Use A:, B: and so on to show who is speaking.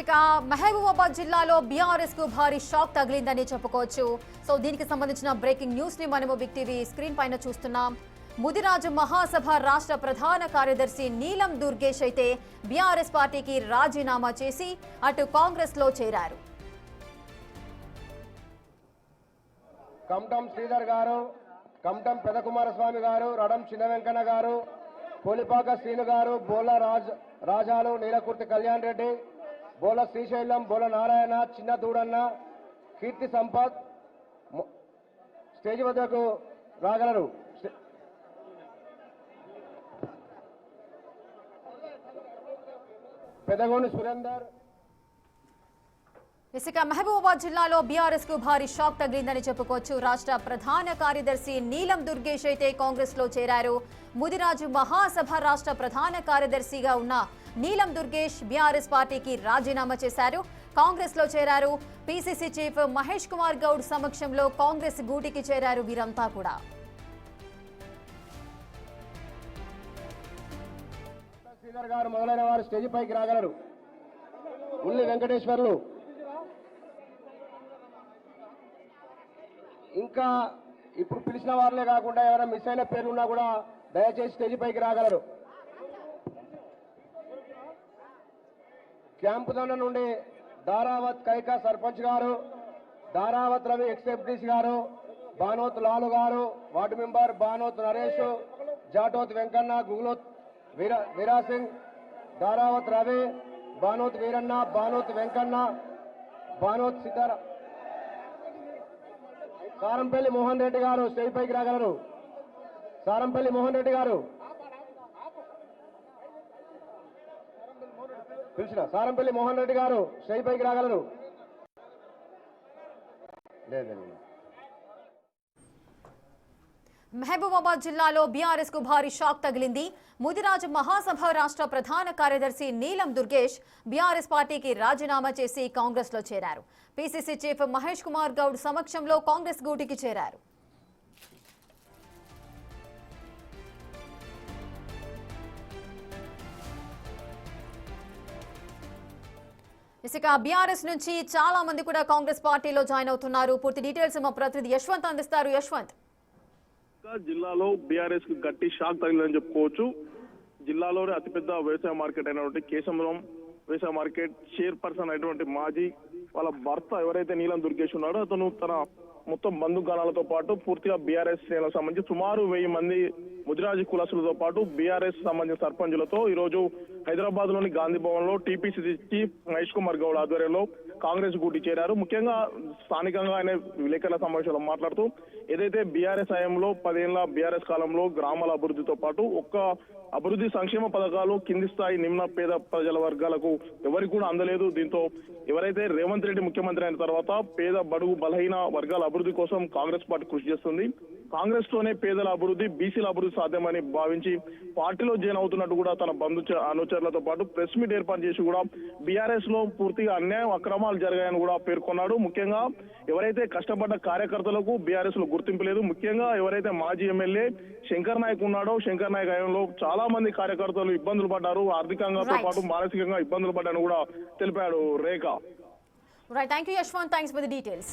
A: ఇక మహబూబాబాద్ జిల్లాలో బీఆర్ఎస్ కు భారీ షాక్ తగిలిందని చెప్పుకోవచ్చు. సో దీనికి సంబంధించిన బ్రేకింగ్ న్యూస్ ని మనము బిగ్ టీవీ స్క్రీన్ పైన చూస్తున్నాం. ముదిరాజు మహాసభ రాష్ట్ర ప్రధాన కార్యదర్శి నీలం దుర్గేష్ అయితే బీఆర్ఎస్ పార్టీకి రాజీనామా చేసి అటు కాంగ్రెస్ లో చేరారు.
B: కమటం శ్రీధర్ గారు, కమటం పెదకుమారస్వామి గారు, రడం చిన్న వెంకన్న గారు, పోలిపాక శ్రీను గారు, బోల రాజాలు, నీలకుర్తి కళ్యాణ్ రెడ్డి, బోల శ్రీశైలం, బోల నారాయణ, చిన్న దూడన్న, కీర్తి సంపత్ స్టేజ్ వద్దకు రాగలరు. పెదగోని సురేందర్.
A: ఇక మహబూబాబాద్ జిల్లాలో బీఆర్ఎస్ కు భారీ షాక్ తగిలిందని చెప్పుకోవచ్చు. రాష్ట్ర ప్రధాన కార్యదర్శి నీలం దుర్గేష్ అయితే కాంగ్రెస్ లో చేరారు. ముదిరాజు మహాసభ రాష్ట్ర ప్రధాన కార్యదర్శిగా ఉన్న నీలం దుర్గేష్ బీఆర్ఎస్ పార్టీకి రాజీనామా చేశారు. కాంగ్రెస్ లో చేరారు. పీసీసీ చీఫ్ మహేష్ కుమార్ గౌడ్ సమక్షంలో కాంగ్రెస్ గూటికి చేరారు వీరంతా కూడా.
B: శ్రీధర్ గారు మొదలైన వారు స్టేజ్ పైకి రాగలరు. ఉల్లి వెంకటేశ్వర్లు, ఇంకా ఇప్పుడు పిలిచిన వారినే కాకుండా ఎవరైనా మిస్ అయిన పేర్లున్నా కూడా దయచేసి స్టేజ్ పైకి రాగలరు. క్యాంపు దండ నుండి దారావత్ కైకా సర్పంచ్ గారు, దారావత్ రవి ఎక్స్ఎఫ్డీసీ గారు, బానోత్ లాలు గారు, వార్డు మెంబర్ బానోత్ నరేష్, జాటోత్ వెంకన్న, గుగులోత్ వీరాసింగ్, దారావత్ రవి, బానోత్ వీరన్న, బానోత్ వెంకన్న, బానోత్ సితార, సారంపల్లి మోహన్ రెడ్డి గారు స్టేజ్ పైకి రాగలరు. సారంపల్లి మోహన్ రెడ్డి గారు పిలిచిన సారంపల్లి మోహన్ రెడ్డి గారు స్టేజ్ పైకి రాగలరు.
A: మహబూబాబాద్ జిల్లాలో బీఆర్ఎస్ కు భారీ షాక్ తగిలింది. ముదిరాజు మహాసభ రాష్ట్ర ప్రధాన కార్యదర్శి నీలం దుర్గేష్ బీఆర్ఎస్ పార్టీకి రాజీనామా చేసి కాంగ్రెస్ లో చేరారు. పీసీసీ చీఫ్ మహేష్ కుమార్ గౌడ్ సమక్షంలో కాంగ్రెస్ గూటికి చేరారు. ఇక బీఆర్ఎస్ నుంచి చాలా మంది కూడా కాంగ్రెస్ పార్టీలో జాయిన్ అవుతున్నారు. పూర్తి డీటెయిల్స్ మా ప్రతినిధి యశ్వంత్ అందిస్తారు. యశ్వంత్,
C: జిల్లాలో బీఆర్ఎస్ కు గట్టి షాక్ తగిలిందని చెప్పుకోవచ్చు. జిల్లాలోనే అతిపెద్ద వ్యవసాయ మార్కెట్ అయినటువంటి కేశవరం వ్యవసాయ మార్కెట్ చైర్పర్సన్ అయినటువంటి మాజీ వాళ్ళ భర్త ఎవరైతే నీలం దుర్గేష్ ఉన్నాడో అతను తన మొత్తం బంధుగణాలతో పాటు పూర్తిగా బీఆర్ఎస్ శ్రేణులకు సంబంధించి సుమారు 1000 మంది ముదిరాజు కులస్తులతో పాటు బీఆర్ఎస్ సంబంధించిన సర్పంచులతో ఈ రోజు హైదరాబాద్ లోని గాంధీ భవన్ లో టీపీసీసీ చీఫ్ మహేష్ కుమార్ గౌడ్ ఆధ్వర్యంలో కాంగ్రెస్ గూటి చేరారు. ముఖ్యంగా స్థానికంగా ఆయన విలేకరుల సమావేశంలో మాట్లాడుతూ ఏదైతే బీఆర్ఎస్ హయాంలో 10 ఏళ్ల బీఆర్ఎస్ కాలంలో గ్రామాల అభివృద్ధితో పాటు ఒక్క అభివృద్ధి సంక్షేమ పథకాలు కింది స్థాయి నిమ్న పేద ప్రజల వర్గాలకు ఎవరికి కూడా అందలేదు. దీంతో ఎవరైతే రేవంత్ రెడ్డి ముఖ్యమంత్రి అయిన తర్వాత పేద బడుగు బలహీన వర్గాల అభివృద్ధి కోసం కాంగ్రెస్ పార్టీ కృషి చేస్తుంది. కాంగ్రెస్ తోనే పేదల అభివృద్ధి, బీసీల అభివృద్ధి సాధ్యమని భావించి పార్టీలో జాయిన్ అవుతున్నట్టు కూడా తన అనుచరులతో పాటు ప్రెస్ మీట్ ఏర్పాటు చేసి కూడా బీఆర్ఎస్ లో పూర్తిగా అన్యాయం అక్రమాలు జరిగాయని కూడా పేర్కొన్నాడు. ముఖ్యంగా ఎవరైతే కష్టపడ్డ కార్యకర్తలకు బీఆర్ఎస్ లో గుర్తింపు లేదు. ముఖ్యంగా ఎవరైతే మాజీ ఎమ్మెల్యే శంకర్ నాయక్ ఉన్నాడో శంకర్ నాయక్ హయాంలో చాలా మంది కార్యకర్తలు ఇబ్బందులు పడ్డారు, ఆర్థికంగా పాటు మానసికంగా ఇబ్బందులు పడ్డారని కూడా తెలిపాడు. Rekha.
A: Right, thank you Yashwant, thanks for the details.